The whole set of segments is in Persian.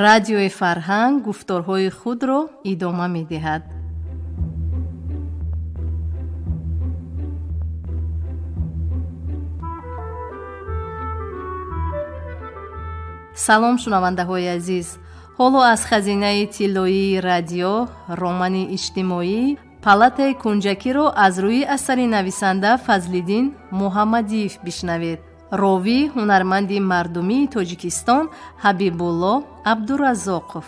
радиои фарҳанг гуфторҳои худро идома медиҳад. салом шунавандаҳои азиз, ҳоло аз хазинаи тиллоии радио романи иҷтимоӣ палатаи кунҷакиро аз рӯи асари нависанда Фазлиддин Муҳаммадиев бишнавед. ровӣ ҳунарманди мардумии Тоҷикистон Ҳабибулло Абдураззоқов.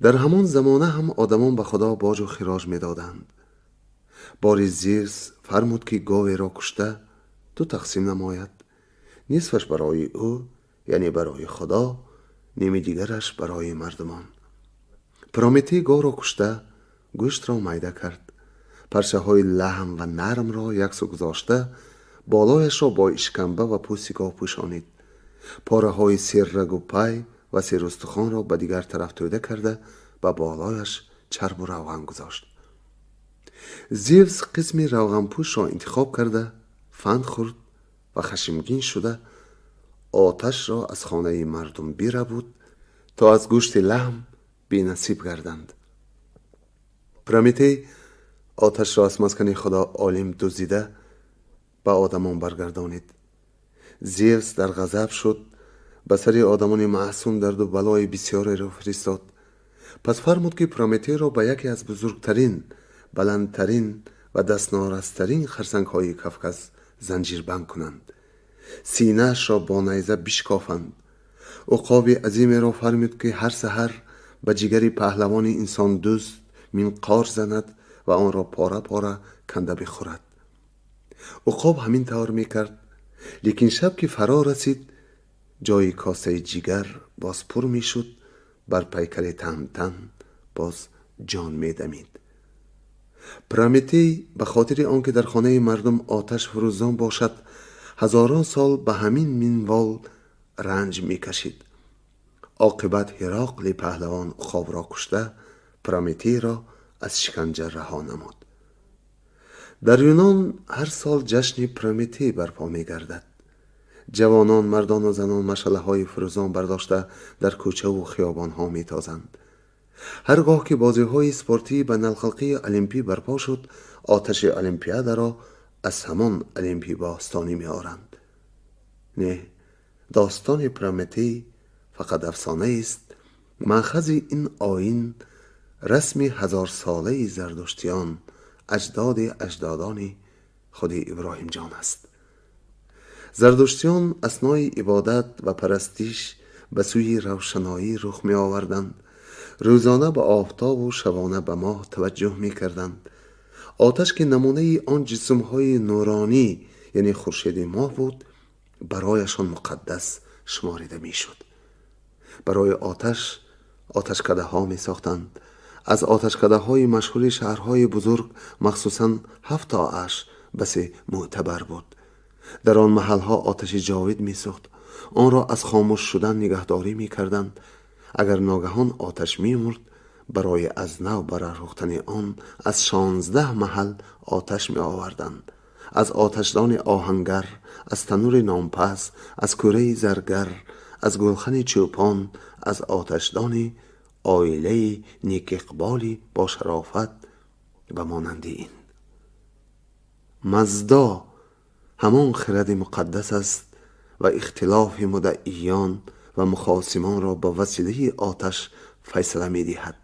در همان زمانه هم آدمان به خدا باج و خراج می دادند. باری زیرس فرمود که گاوی را کشته دو تقسیم نماید، نصفش برای او یعنی برای خدا، نیمی دیگرش برای مردمان. پرامیتی گاو را کشته گوشت را میده کرد، پرچه های لحم و نرم را یکسو گذاشته بالایش را با اشکمبه و پوست گاو پوشانید، پاره های سیر رگ و پای و سیر استخوان را به دیگر طرف تویده کرده و بالایش چرب و روغن گذاشت. زیوس قسمی روغن پوش را انتخاب کرده فند خورد و خشمگین شده آتش را از خانه مردم بیره بود تا از گوشت لحم بی نصیب گردند. پرامیتی آتش را از مسکن خدا عالم دزدیده به آدمان برگردانید. زیوس در غضب شد، به سر آدمان معصوم درد و بلای بسیاری را فرستاد. پس فرمود که پرامیتی را به یکی از بزرگترین، بلندترین و دستنارسترین خرسنگ های کفکس زنجیر بند کنند، سینه‌اش را با نیزه بشکافند. عقاب عظیم را فرمود که هر سحر به جگر پهلوان انسان دوست منقار زند و آن را پاره پاره کنده بخورد. عقاب همین طور میکرد، لیکن شب که فرا رسید جای کاسه جگر باز پر میشد، بر پیکر تهمتن باز جان میدمید. پرامیتی به خاطر آنکه در خانه مردم آتش فروزان باشد هزاران سال به همین منوال رنج میکشید. عاقبت هراقل پهلوان عقاب را کشته پرامیتی را از شکنجه رها نمود. در یونان هر سال جشن پرامیتی برپا میگردد. جوانان، مردان و زنان مشعله های فروزان برداشته در کوچه و خیابان ها میتازند. هرگاه که بازی های اسپورتی بین الخلقی المپی برپا شد، آتش المپیاد را از همان المپی باستانی می آرند. نه، داستان پرامیتی فقط افسانه است. مأخذ این آیین رسم 1000 ساله زردشتیان، اجداد اجدادان خود ابراهیم جان است. زردشتیان اثنای عبادت و پرستش به سوی روشنایی رخ می آوردند. روزانه به آفتاب و شبانه به ماه توجه می کردند. آتش که نمونه آن جسم های نورانی یعنی خورشید ماه بود برایشان مقدس شماریده می شد. برای آتشکده ها می ساختند. از آتشکده های مشهور شهرهای بزرگ مخصوصاً 7 تاش بس معتبر بود. در آن محل ها آتش جاوید می سوخت. آن را از خاموش شدن نگهداری می کردند. اگر ناگهان آتش می مرد، برای از نو برافروختن آن از 16 محل آتش می آوردند. از آتشدان آهنگر، از تنور نامپس، از کوره زرگر، از گلخن چوپان، از آتشدان عائله نیک اقبالی با شرافت و مانند این. مزدا همان خرد مقدس است و اختلاف مدعیان و مخاصمان را با وسیله آتش فیصله می دهد.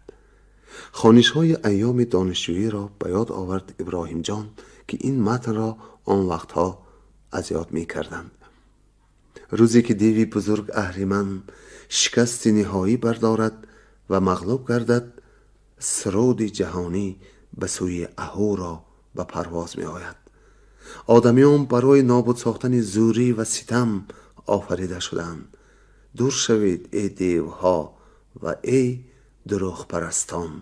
خوانش های ایام دانشجویی را به یاد آورد ابراهیم جان که این متن را آن وقتها از یاد می کردند. روزی که دیوی بزرگ اهریمن شکست نهایی بردارد و مغلوب گردد، سرود جهانی به سوی اهورا به پرواز می آید. آدمیان برای نابود ساختن زوری و ستم آفریده شدند. دور شوید ای دیوها و ای دروغ پرستان.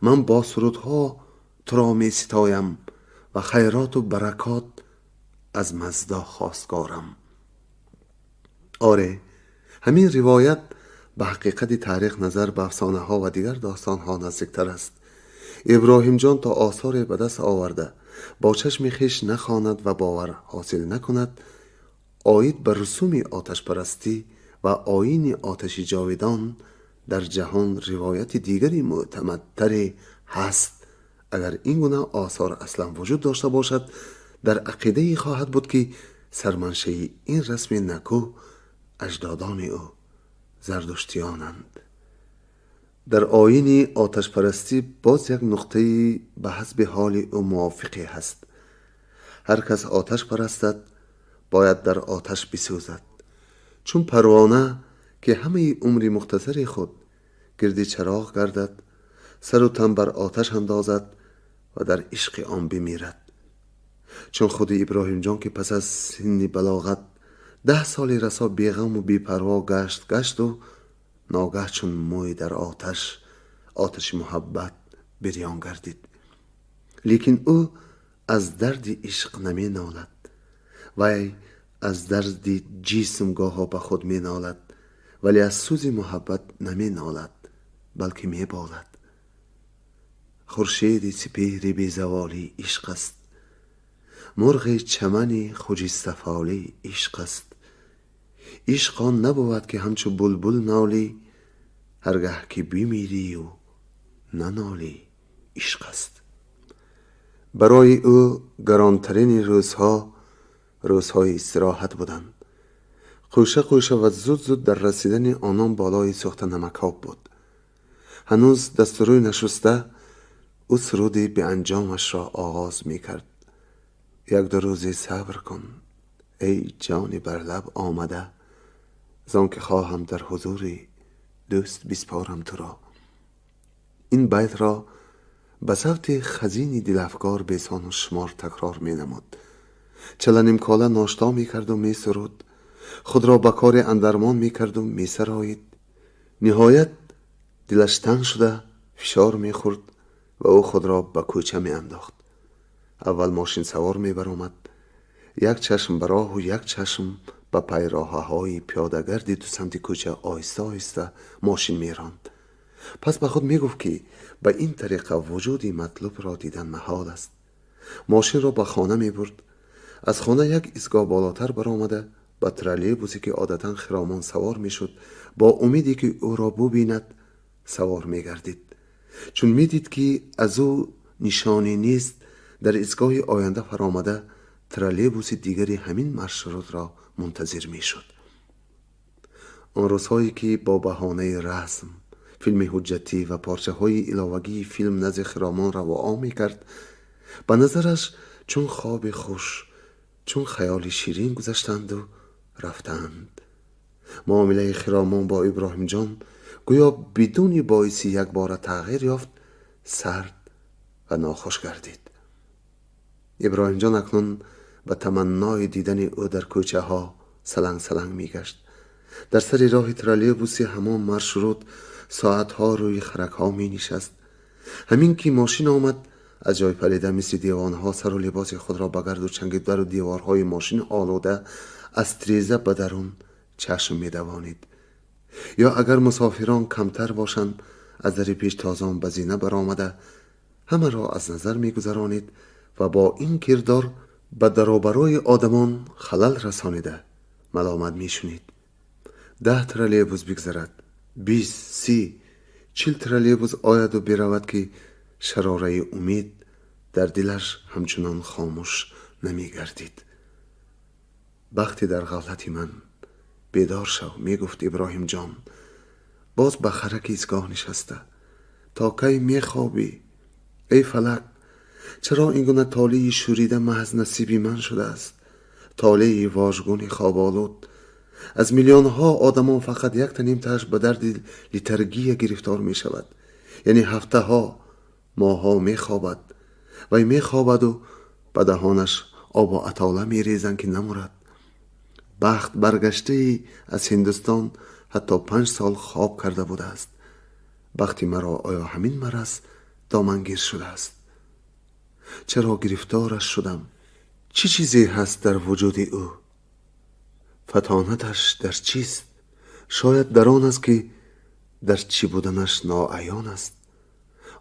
من با سرودها تو را می ستایم و خیرات و برکات از مزدا خواستگارم. آره، همین روایت به حقیقت تاریخ نظر به افسانه ها و دیگر داستان ها نزدیکتر است. ابراهیم جان تا آثار به دست آورده با چشم خویش نخواند و باور حاصل نکند، آیید به رسوم آتش پرستی و آیین آتش جاودان در جهان روایت دیگری معتمدتری هست. اگر این گونه آثار اصلا وجود داشته باشد، در عقیده خواهد بود که سرمنشه این رسم نکو اجدادان او زردشتیانند. در آیین آتش پرستی باز یک نقطه به حسب حال او موافقی هست. هر کس آتش پرستد باید در آتش بسوزد، چون پروانه که همه عمر مختصر خود گرد چراغ گردد، سر و تن بر آتش اندازد و در عشق آن بمیرد. چون خود ابراهیم جان که پس از سن بلاغت 10 سال رسا بیغم و بی‌پروا گشت و ناگه چون موی در آتش محبت بریان گردید. لیکن او از درد عشق نمی نالد، وی از درد جسم گاها به خود می نالد، ولی از سوز محبت نمی نالد بلکه می بالد. خورشید سپهر بی زوالی عشق است، مرغ چمن خجسته فالی عشق است. عشق آن نبود که همچو بلبل نالی، هرگه که بمیری و ننالی عشق است. برای او گرانترین روزهای استراحت بودند. قوشه و زود در رسیدن آنان بالای سوخت نمکاب بود. هنوز دستوروی نشسته او سرودی به انجامش را آغاز می کرد. 1-2 روزی صبر کن ای جان بر لب آمده، زان که خواهم در حضور دوست بسپارم تو را. این بیت را به صوت خزین دلافکار بیسان و شمار تکرار می نمود. چلنیم کاله ناشتا می کرد و می سرود، خود را به کار اندرمان می کرد و می سرایید. نهایت دلش تنگ شده فشار می خورد و او خود را به کوچه می انداخت. اول ماشین سوار می برآمد، یک چشم به راه و یک چشم به پی راههای پیاده گردی تو سمت کوچه آهسته آهسته ماشین می راند. پس به خود می گفت که به این طریقه وجودی مطلوب را دیدن محال است. ماشین را به خانه می برد. از خانه یک ایستگاه بالاتر برآمده به ترالیبوسی که عادتا خرامان سوار می شد با امیدی که او را ببیند سوار می گردید. چون می دید که از او نشانی نیست، در ایستگاه آینده فرآمده ترالیبوس دیگری همین مارشروت را منتظر می شد. آن روزهایی که با بهانه رسم، فیلم حجتی و پارچه های علاوگی فیلم نزد خرامان را رها می کرد، به نظرش چون خواب خوش، چون خیال شیرین گذشتند و رفتند. معامله خرامان با ابراهیم جان گویا بدون باعث یک بار تغییر یافت، سرد و ناخوش گردید. ابراهیم جان اکنون به تمنای دیدن او در کوچه ها سلنگ می گشت. در سر راه ترالیبوس همان مارشروت ساعت ها روی خرک ها می نشست. همین که ماشین آمد از جای پریده مثل دیوانه ها سر و لباس خود را به گرد و چنگ در و دیوارهای ماشین آلوده از تریزه به درون چشم می دوانید. یا اگر مسافران کمتر باشند از در پیش تازان به زینه برآمده همه را از نظر می گذرانید و با این کردار به دروبروی آدمان خلل رسانیده ملامت می شنید. 10 ترالیبوس بگذرد، 20، 30، 40 ترالیبوس آید و برود که شراره امید در دلش همچنان خاموش نمی گردید. وقتی در غفلت من بیدار شو، می گفت ابراهیم جان، باز به خرک ایستگاه نشسته. تا کی می خوابی؟ ای فلک، چرا این گونه طالعی شوریده محض نصیبی من شده است؟ طالعی واژگون خواب‌آلود. از میلیون ها آدمان فقط 1 تاش به درد لیترگی گرفتار می شود. یعنی هفته ها، ماه ها می خوابد و می خوابد و به دهانش آب و عطاله می ریزند که نمورد. بخت برگشته از هندوستان حتی 5 سال خواب کرده بوده است. بخت مرا آیا همین مرض دامنگیر شده است؟ چرا گرفتارش شدم؟ چه چیزی هست در وجود او؟ فتانتش در چیست؟ شاید در آن است که در چی بودنش ناعیان است.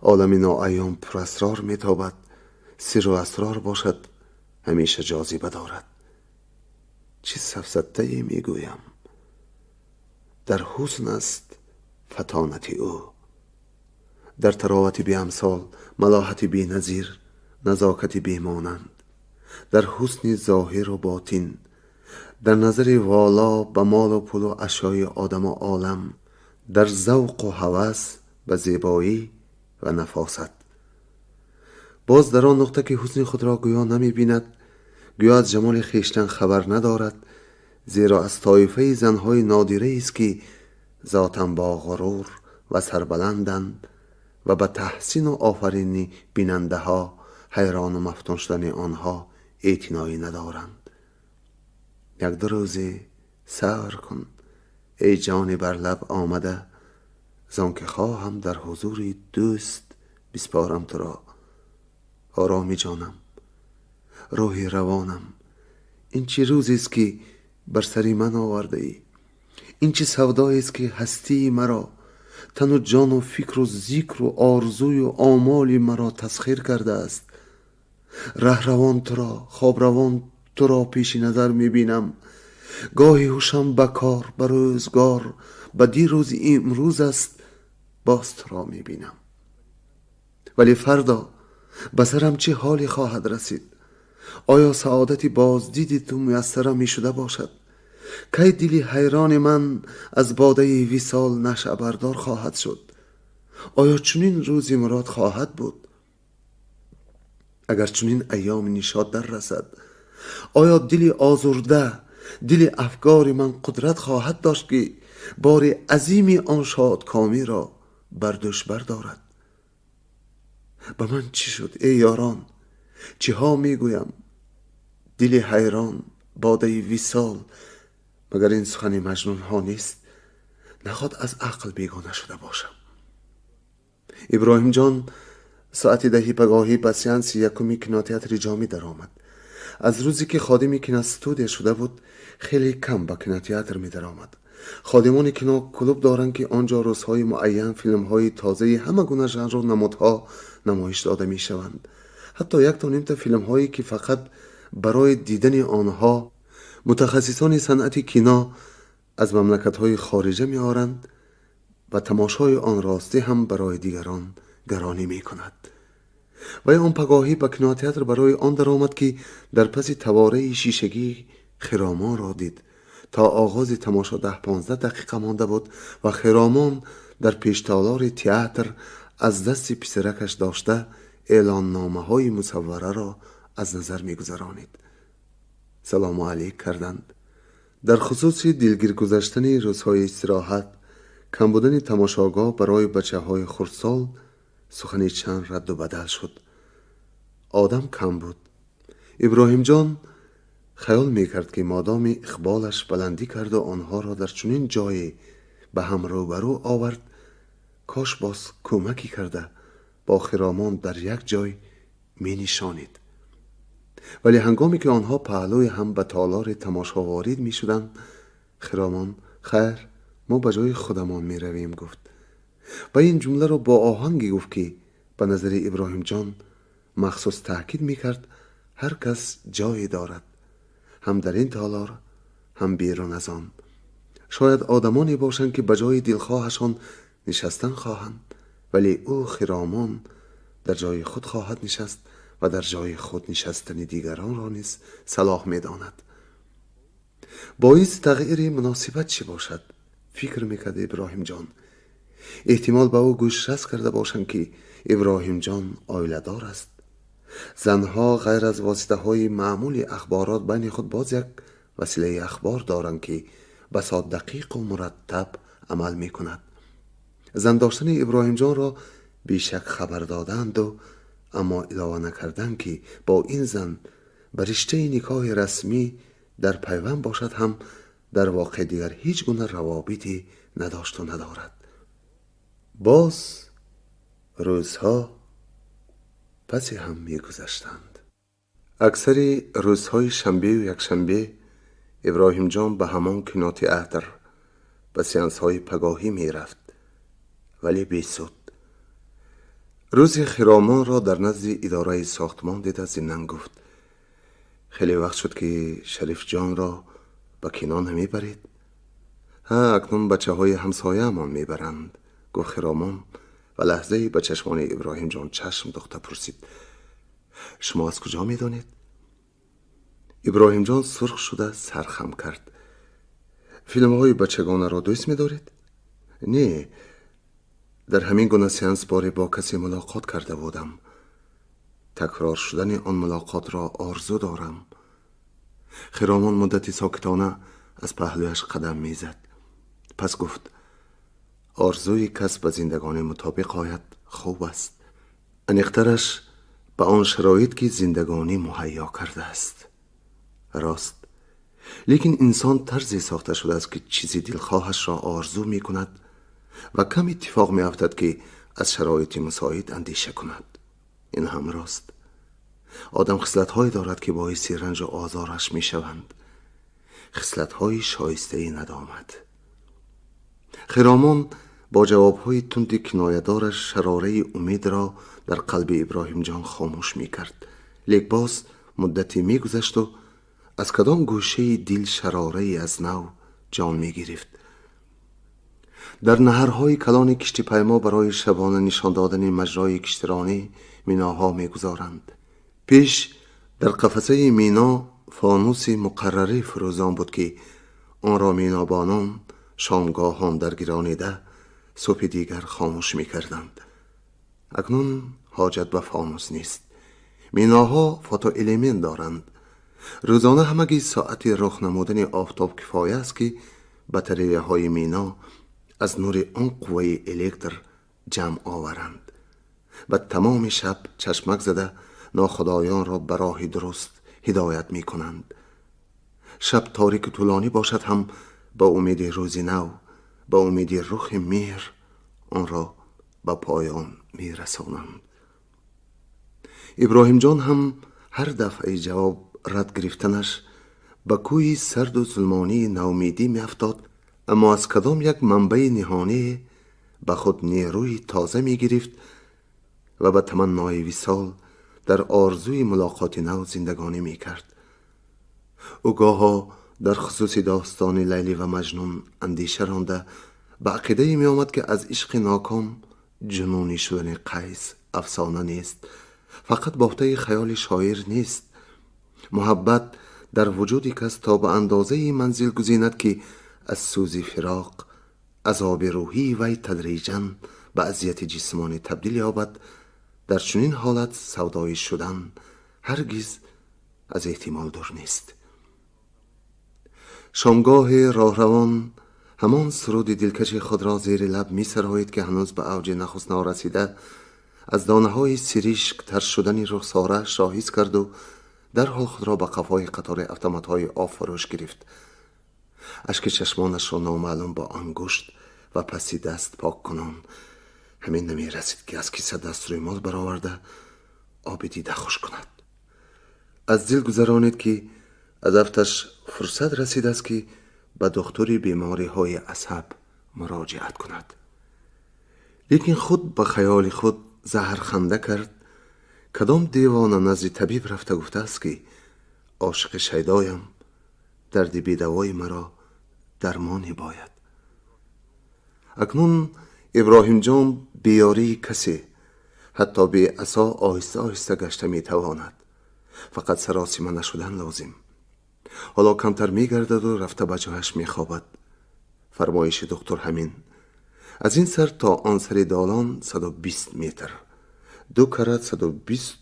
عالم ناعیان پر اسرار میتابد، سر و اسرار باشد همیشه جاذبه دارد. چه سفسطه‌ای میگویم، در حسن است فطانت او، در تراوت بی امثال، ملاحت بی نظیر، نزاکت بی مانند، در حسن ظاهر و باطن، در نظر والا به مال و پول و اشیای آدم و عالم، در ذوق و هوس به زیبایی و نفاست. باز در آن نقطه که حسن خود را گویا نمی بیند، گویا از جمال خویشتن خبر ندارد، زیرا از طایفه زنهای نادیره است که ذاتاً با غرور و سربلندند و به تحسین و آفرینی بیننده ها حیران و مفتون شدن آنها اعتنایی ندارند. یک دو روزی صبر کن ای جان بر لب آمده، زان که خواهم در حضور دوست بسپارم تو را. آرامی جانم، روحی روانم، این چه روزی است که بر سری من آورده ای؟ این چه سودایی است که هستی مرا، تن و جان و فکر و ذکر و آرزوی و آمالی مرا تسخیر کرده است؟ ره روان تو را، خواب روان تو را پیش نظر میبینم. گاهی هوشم به کار، به روزگار، به دیروز امروز است، باز تو را میبینم. ولی فردا به سرم چه حالی خواهد رسید؟ آیا سعادتی بازدید تو میسر می شده باشد؟ کی دلی حیران من از باده وصال نشأه بردار خواهد شد؟ آیا چنین روزی مراد خواهد بود؟ اگر چنین ایام نشاط در رسد، آیا دلی آزرده، دل افکار من قدرت خواهد داشت که بار عظیمی آن شادکامی را بر دوش بردارد؟ به من چی شد ای یاران؟ چه ها میگویم؟ دل حیران، باده وصال، مگر این سخن مجنون ها نیست؟ نخواد از عقل بیگانه شده باشم. ابراهیم جان ساعت 10 پگاهی به سیانس یکمی کیناتئاتر جامی در آمد. از روزی که خادم کیناستودیو شده بود خیلی کم به کیناتئاتر می در آمد. خادمان کینو کلوب دارند که آنجا روزهای معین فیلم‌های تازه همه گونه ژانر و نمودها نمایش داده می شوند. حتی یک تا نیم تا فیلم‌هایی که فقط برای دیدن آنها متخصصان صنعت کینا از مملکت‌های خارجه می آورند و تماشای آن راستی هم برای دیگران گرانی می کند. و آن پگاهی به کیناتئاتر برای آن در آمد که در پس تواره شیشگی خرامان را دید. تا آغاز تماشا 10-15 دقیقه مانده بود و خرامان در پیشتالار تئاتر از دست پسرکش داشته اعلان نامه های مصوره را از نظر می گذرانید. سلام علیک کردند. در خصوص دلگیر گذشتن روزهای استراحت، کم بودن تماشاگاه برای بچه های خردسال، سخنی چند رد و بدل شد. آدم کم بود. ابراهیم جان خیال میکرد که مادام اقبالش بلندی کرد و آنها را در چنین جایی به هم روبرو آورد، کاش باز کمکی کرده با خرامان در یک جای می نشانید. ولی هنگامی که آنها پهلوی هم به تالار تماشا وارد می شدند، خرامان خیر ما به جای خودمان می رویم گفت. و این جمله را با آهنگی گفت که به نظر ابراهیم جان مخصوص تأکید می کرد هر کس جایی دارد، هم در این تالار هم بیرون از آن. شاید آدمانی باشند که به جای دلخواهشان نشستن خواهند، ولی او خرامان در جای خود خواهد نشست و در جای خود نشستن دیگران را نیز صلاح می داند. باعث تغییر مناسبت چی باشد؟ فکر میکرد ابراهیم جان. احتمال به او گوش رس کرده باشند که ابراهیم جان عائله دار است. زنها غیر از واسطه های معمول اخبارات بین خود باز یک وسیله اخبار دارند که بسا دقیق و مرتب عمل می کند. زن داشتن ابراهیم جان را بیشک خبر دادند و اما علاوه نکردند که با این زن به رشته نکاح رسمی در پیوند باشد هم در واقع دیگر هیچ گونه روابطی نداشت و ندارد. باز روزها پس هم می گذشتند. اکثر روزهای شنبه و یکشنبه ابراهیم جان به همان کیناتئاتر به سیانس های پگاهی می رفت، ولی بی سود. روزی خرامان را در نزد اداره ساختمان دید. از زینن گفت: خیلی وقت شد که شریف جان را به کنار نمیبرید. ها، اکنون بچه های همسایه امان میبرند، گفت خرامان و لحظه‌ای به چشمان ابراهیم جان چشم دوخته پرسید: شما از کجا میدانید؟ ابراهیم جان سرخ شده سرخم کرد. فیلم های بچگانه را دوست می‌دارید؟ نه، در همین گونه سیانس باری با کسی ملاقات کرده بودم. تکرار شدن آن ملاقات را آرزو دارم. خرامان مدتی ساکتانه از پهلویش قدم میزد. پس گفت: آرزوی کس به زندگانی مطابق آید خوب است، انیخترش به آن شرایط که زندگانی مهیا کرده است. راست، لیکن انسان طرزی ساخته شده است که چیزی دلخواهش را آرزو می کند و کم اتفاق می افتد که از شرایط مساعد اندیشه کند. این هم راست. آدم خصلت‌هایی دارد که باعث رنج و آزارش می شوند، خصلت‌های شایسته ندامت. خرامان با جواب‌های تند کنایه‌دارش شراره امید را در قلب ابراهیم جان خاموش می کرد. لیک باز مدتی می گذشت و از کدام گوشه دل شراره از نو جان می گرفت. در نهرهای کلان کشتی پیما برای شبانه نشان دادن مجرای کشتیرانی میناها می گذارند. پیش در قفسه مینا فانوسی مقرره فروزان بود که آن را مینابانان شامگاهان در گرانیده صبح دیگر خاموش می کردند. اکنون حاجت به فانوس نیست. میناها فوتو الیمنت دارند. روزانه همگی ساعت رخ نمودن آفتاب کفایه است که بطریه های مینا از نور آن قوه الکتر جمع آورند و تمام شب چشمک زده ناخدایان را به راه درست هدایت می کنند. شب تاریک طولانی باشد هم با امید روزی نو، با امید رخ مهر آن را به پایان می رسانند. ابراهیم جان هم هر دفعه جواب رد گرفتنش به کوی سرد و ظلمانی ناامیدی می افتاد، اما از کدام یک منبع نهانی به خود نیروی تازه می گرفت و به تمنای وصال در آرزوی ملاقات نو زندگانی می کرد. او گاها در خصوص داستان لیلی و مجنون اندیشه رانده به عقیده می آمد که از عشق ناکام جنونی شدن قیس افسانه نیست، فقط بافته خیال شاعر نیست. محبت در وجود کس تا به اندازه منزل گزیند که از سوز فراق عذاب روحی وی تدریجاً به اذیت جسمانی تبدیل یابد. در چنین حالت سودای شدن هرگز از احتمال دور نیست. شامگاه راهروان همان سرود دلکش خود را زیر لب می سراید که هنوز به اوج نخست نارسیده از دانه های سریشک تر شدن رخساره شاهیز کرد و در حال خود را به قفای قطار اتومات های آب فروش گرفت. اشک چشمانش را نامعلوم با انگشت و پسی دست پاک کنان همین نمی رسید که از کیسه دست روی مال برآورده آب دیده خوش کند. از دل گذرانید که از افتش فرصت رسید است که به دکتری بیماری های عصب مراجعت کند. لیکن خود به خیال خود زهر خنده کرد. کدام دیوانه نزد طبیب رفته گفته است که عاشق شیدایم، درد بیدوای مرا درمانی باید. اکنون ابراهیم جان بیاری کسی حتی به عصا آهسته آهسته گشته می تواند. فقط سراسیمه نشدن لازم. حالا کمتر می گردد و رفته به جایش می خوابد. فرمایش دکتر همین. از این سر تا آن سر دالان 120 متر، 2 کرات 120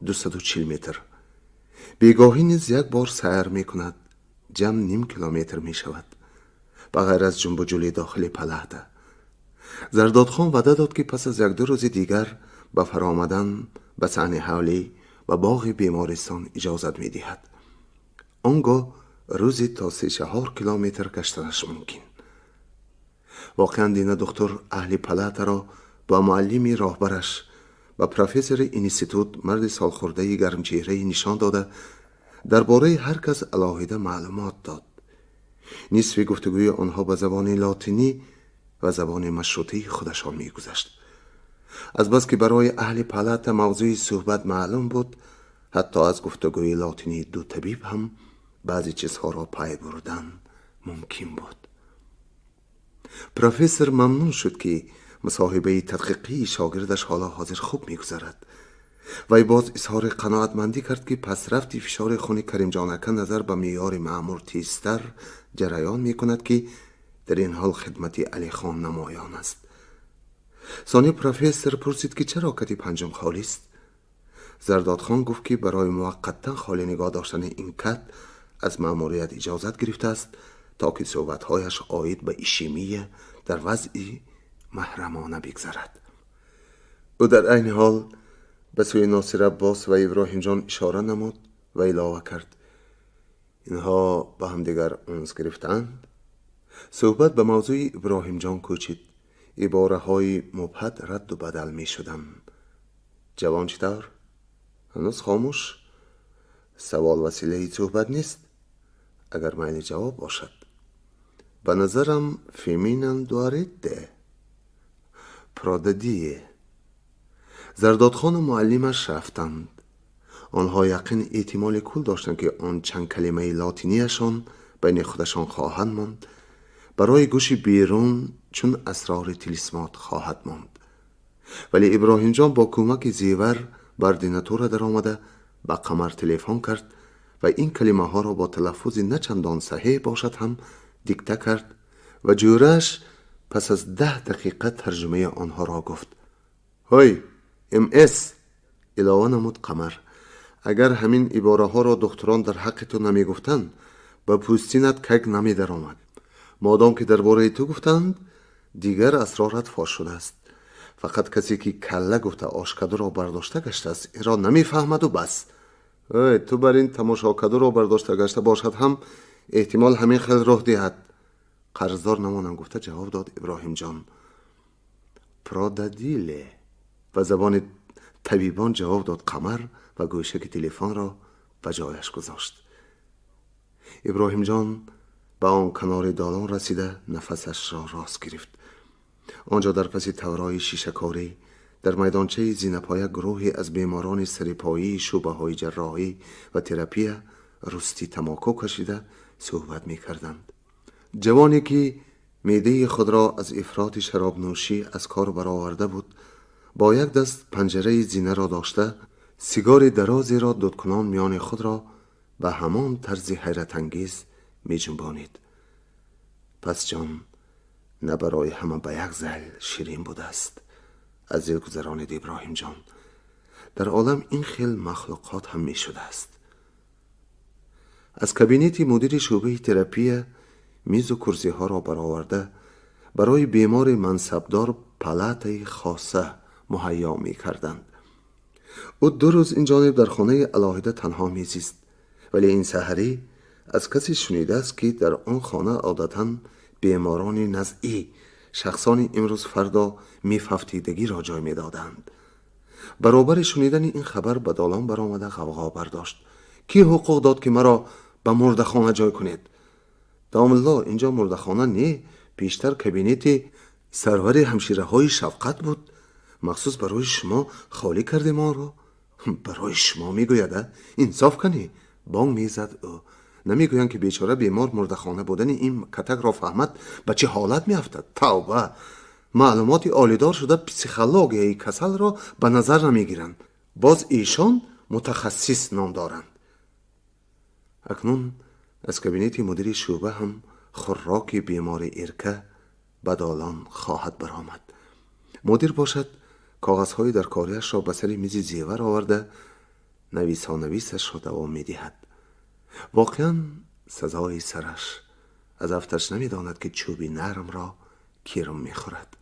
240 متر. بیگاهی نیز یک بار سیر می کند. جمع نیم کیلومتر می شود، بغیر از جنب و جولی داخل پلهده. زردادخان وعده داد که پس از 1-2 روز دیگر به فرآمدن به صحن حولی و باغ بیمارستان اجازت می دهد. آنگاه روزی تا 3-4 کیلومتر گشتنش ممکن. واقعا دینه دکتر اهل پلهده را با معلمی راهبرش و پروفسور اینستیتوت مرد سالخورده گرمچهره نشان داده درباره هر کس علاهیده معلومات داد. نصف گفتگوی آنها به زبان لاتینی و زبان مشروطه خودشان می‌گذشت. از بس که برای اهل پلات موضوع صحبت معلوم بود، حتی از گفتگوی لاتینی دو طبیب هم بعضی چیزها را پی بردن ممکن بود. پروفسور ممنون شد که مصاحبه تدقیقی شاگردش حالا حاضر خوب می‌گذرد. وی باز اظهار قناعتمندی کرد که پس رفتی فشار خون کریم جانکه نظر به معیار معمول تیزتر جریان می‌کند که در این حال خدمت علی خان نمایان است. ثانی پروفسور پرسید که چرا کتی پنجم خالی است. زرداد خان گفت که برای موقتا خالی نگاه داشتن این کت از مأموریت اجازت گرفته است تا که صحبت‌هایش عاید به ایشیمیه در وضعی محرمانه بگذرد. او در این حال به سوی ناصر عباس و ابراهیم جان اشاره نمود و علاوه کرد: اینها با هم دیگر انس گرفتند. صحبت به موضوع ابراهیم جان کوچید. عباره های مبهد رد و بدل می شدند. جوان چطور؟ هنوز خاموش؟ سوال وسیله صحبت نیست. اگر معنی جواب باشد. به نظرم فیمینن دوارید ده. پراددیه. زردادخان و معلمش رفتند. آنها یقین احتمال کل داشتند که آن چند کلمه لاتینیشان بین خودشان خواهند ماند، برای گوش بیرون چون اسرار تلیسمات خواهد ماند. ولی ابراهیم جان با کمک زیور بردیناتور در آمده به قمر تلفن کرد و این کلمه ها را با تلفظ نه چندان صحیح باشد هم دیکته کرد و جورش پس از 10 دقیقه ترجمه آنها را گفت. های MS علاوه نمود قمر: اگر همین عباره ها را دکتران در حق تو نمی گفتند به پوستینت کگ نمی در آمد. مادام که درباره تو گفتند دیگر اسرارت فاش شده است. فقط کسی که کله گفته آشکده را برداشته گشته است این را نمی فهمد و بس. تو بر این تماشاکده را برداشته گشته باشد هم احتمال همین خیل راه دهد. قرضدار نمانم گفته جواب داد ابراهیم جان: پراددیله. و زبان طبیبان جواب داد قمر و گوشه که تلفن را به جایش گذاشت. ابراهیم جان به آن کنار دالان رسیده نفسش را راست گرفت. آنجا در پس تورای شیشه‌کاری در میدانچه زینه‌پایه گروهی از بیماران سریپایی، شعبه‌های جراحی و تراپی رستی تماکو کشیده صحبت می‌کردند. جوانی که معده خود را از افراط شراب نوشی از کار برآورده بود با یک دست پنجره زینه را داشته سیگار درازی را دودکنان میان خود را به همان طرز حیرت انگیز می جنبانید. پس جان نه برای همه به یک زل شیرین بوده است. از دل گذرانید ابراهیم جان. در عالم این خیل مخلوقات هم می شده است. از کابینت مدیر شعبه تراپی میز و کرسی ها را برآورده برای بیمار منصبدار پلات خاصه مهیا می کردند. او 2 روز این جانب در خانه علاهده تنها میزیست، ولی این سحری از کسی شنیده است که در آن خانه عادتاً بیماران نزعی، شخصانی امروز فردا میفهفتیدگی را جای میدادند. برابر شنیدن این خبر به دالان برآمده غوغا برداشت: کی حقوق داد که مرا به مردخانه جای کنید؟ دام الله اینجا مردخانه نه، پیشتر کابینت سرور همشیره های شفقت بود. مخصوص برای شما خالی کرده ما را. برای شما میگوید؟ انصاف کنی. بانگ میزد او. نمیگویند که بیچاره بیمار مردخانه بودن این کتک را فهمد به چه حالت میافتد. توبه، معلومات عالیدار شده پسیخولوژی کسل را به نظر نمیگیرند. باز ایشان متخصص نام دارند. اکنون از کابینت مدیر شعبه هم خوراک بیمار ارکه به دالان خواهد برآمد. مدیر باشد کاغذهای در کاریش را به سر میز زیور آورده نویسش را دوام میدهد. واقعا سزای سرش از افتش نمیداند که چوبی نرم را کیرم میخورد.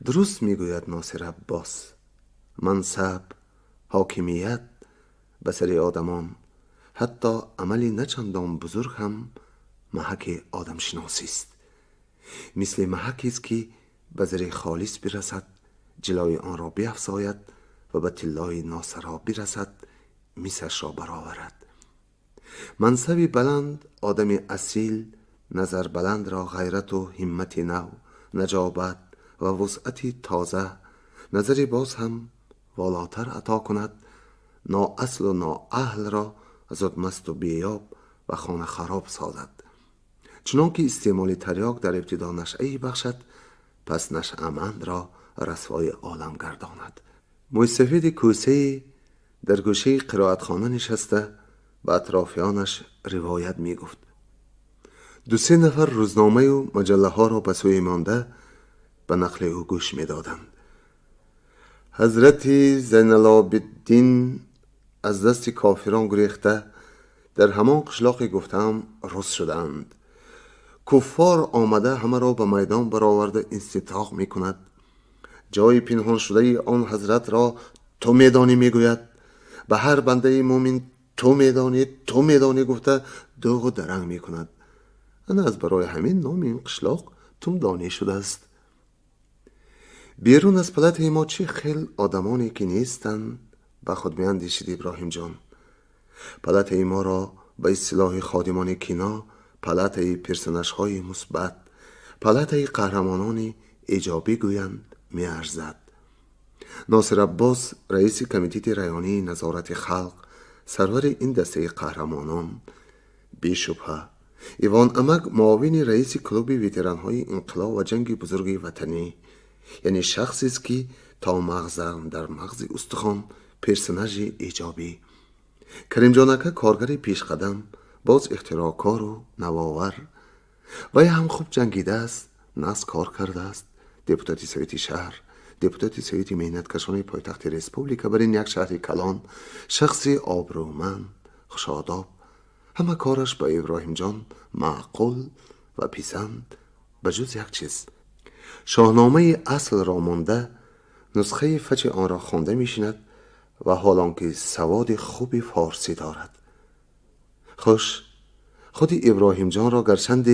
درست میگوید ناصر عباس: منصب، حاکمیت به سر آدمان، حتی عملی نچندان بزرگ هم محک آدم شناسی است. مثل محکی است که به زر خالص برسد جلوی آن را بیفزاید و به طلای ناسرا برسد میسش را برآورد. منصبی بلند آدم اصیل نظر بلند را غیرت و همت نو، نجابت و وسعتی تازه نظری باز هم والاتر عطا کند، نااصل و نااهل را زود مست و بیاب و خانه خراب سازد. چنان که استعمال تریاک در ابتدا نشأه‌ای بخشد، پس نشأه‌مند را رسوای عالم گرداند. موسفید کوسه‌ای در گوشه قرائتخانه نشسته به اطرافیانش روایت می گفت. 2-3 نفر روزنامه و مجله ها را به سوی مانده به نقل او گوش می دادند. حضرت زین العابدین از دست کافران گریخته در همان قشلاقی گفتم رست شدند. کفار آمده همه را به میدان برآورده استطاق می کند. جای پنهان شده آن حضرت را تو میدانی میگوید. به هر بنده مومن تو میدانی گفته دوغ و درنگ می کند. انا از برای همین نام این قشلاق تومدانی شده است. بیرون از پلت ما چه خیل آدمانی که نیستند به خود میاندیشید ابراهیم جان. پلت ما را به اصطلاح خادمان کینا پلت پرسنش های مثبت، پلت قهرمانان ایجابی گویند میارزد. ناصر عباس رئیس کمیته ریانی نظارت خلق، سرور این دسته قهرمانان، بی‌شبهه ایوان امک معاون رئیس کلوب ویتران‌های انقلاب و جنگ بزرگ وطنی، یعنی شخصی است که تا مغز در مغز استخوان پرسنژ ایجابی. کریم جانکه کارگر پیش قدم، باز اختراعکار و نوآور. وی هم خوب جنگیده است، ناز کار کرده است. دپوتاتی سویتی شهر، دپوتاتی سویتی مهنتکشان پایتخت ریسپوبلیکا بر این یک شهر کلان، شخصی آبرومند، خوشاداب. همه کارش با ابراهیم جان معقول و پسند به جز یک چیز. شاهنامه اصل را مانده، نسخه فچ آن را خوانده میشیند و حالان که سواد خوبی فارسی دارد. خوش خود ابراهیم جان را گرچند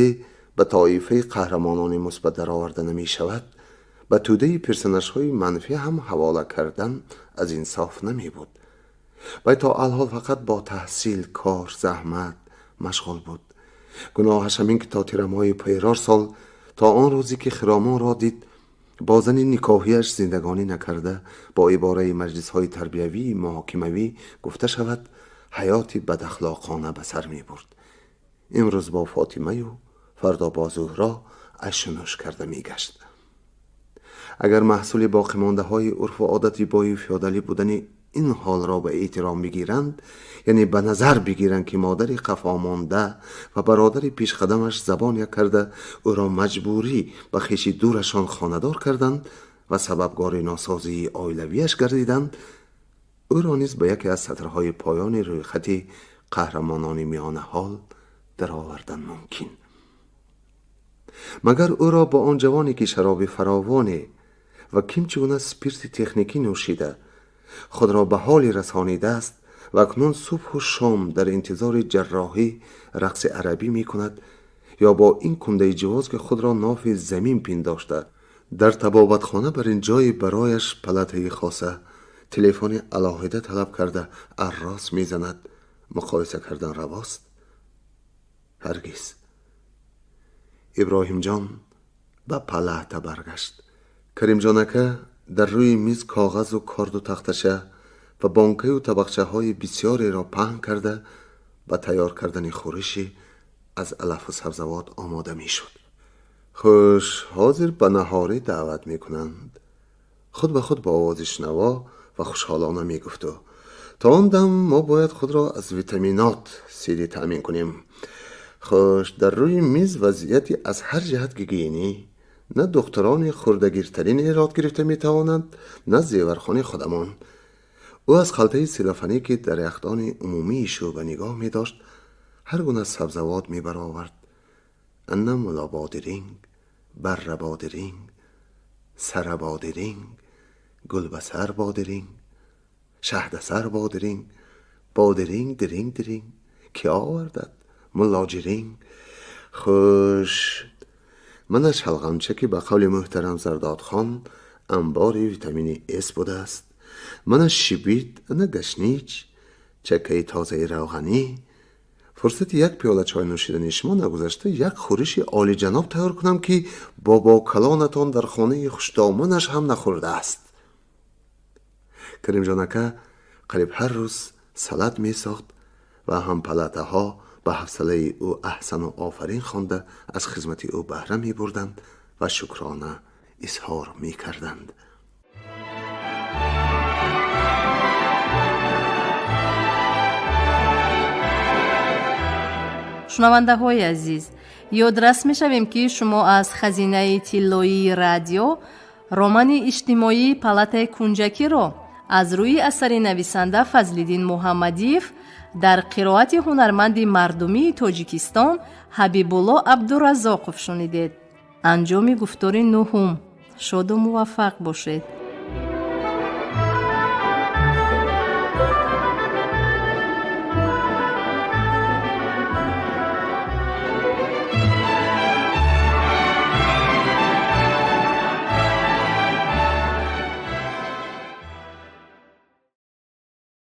به طایفه قهرمانان مثبت درآورده نمی شود، به توده پرسنش های منفی هم حواله کردن از انصاف نمی بود. و تا الحال فقط با تحصیل، کار، زحمت مشغول بود. گناهش همین که تا تیرمای پیرار سال، تا آن روزی که خرامان را دید با زن نکاحیش زندگانی نکرده، با عباره مجلس های تربیوی محاکموی گفته شود حیاتی بد اخلاقانه به سر می برد. امروز با فاطمه و فردا با زهرا اشنوش کرده می گشت. اگر محصول باقی مانده های عرف و عادتی بای فیادالی بودن این حال را به احترام بگیرند، یعنی به نظر بگیرند که مادر قفا مانده و برادر پیش قدمش زبان یک کرده او را مجبوری به خویش دورشان خانه‌دار کردند و سببگار ناسازی عائلویش گردیدند، او را نیز به یکی از سطرهای پایان روی خط قهرمانان میان حال درآوردن ممکن. مگر او را با آن جوانی که شراب فراوانه و کمچگونه سپیرت تکنیکی نوشیده خود را به حالی رسانیده است و اکنون صبح و شام در انتظار جراحی رقص عربی می کند، یا با این کنده جواز که خود را ناف زمین پنداشته در طبابتخانه بر این جای برایش پلته خاصه تلفن علاهده طلب کرده اراس می زند، مقایسه کردن رواست؟ هرگز. ابراهیم جان به پلته برگشت. کریم جانکه در روی میز کاغذ و کارد و تختشه و بانکه و طبقچه های بسیاری را پهن کرده و تیار کردن خورشی از علف و سبزوات آماده می شد. خوش حاضر به نهاری دعوت می کنند. خود به خود با آواز شنوا و خوشحالانه می گفت تا آن دم ما باید خود را از ویتامینات سیدی تأمین کنیم. خوش در روی میز وضعیتی از هر جهت گگینی، نه دختران خردگیرترین ایراد گرفته می توانند، نه زیورخانه خودمان. او از خلطه سلافنی که در یخدان عمومی شو به نگاه می داشت هر گونه سبزوات می برآورد. انم ملا بادرینگ، بر بادرینگ، سر بادرینگ، گلبسر بادرینگ، شهدسر بادرینگ، بادرینگ درینگ درینگ، کی آوردد؟ ملاجرینگ. خوش منش حلقمچه که به قول محترم زرداد خان انبار ویتامین اس بوده است. منش شیبید نه گشنیچ چکه تازه روغنی. فرصت یک پیاله چای نوشیدنی شما نگذشته یک خورشی عالی جناب تیار کنم که بابا کلانتان در خانه خوشدامنش هم نخورده است. کریمجانکه قریب هر روز سالاد می ساخت و هم پلاته ها به حوصله او احسن و آفرین خوانده از خدمت او بهره می بردند و شکرانه اظهار می کردند. شنونده های عزیز، یادرس می شویم که شما از خزینه طلایی رادیو رمان اجتماعی پالات کنجکی را از روی اثر نویسنده فضل‌الدین محمدیف در قرائت هنرمند مردمی تاجیکستان حبیب‌الله عبدالرزاقов شنیدید. انجام گفتار نهم. شاد و موفق باشید.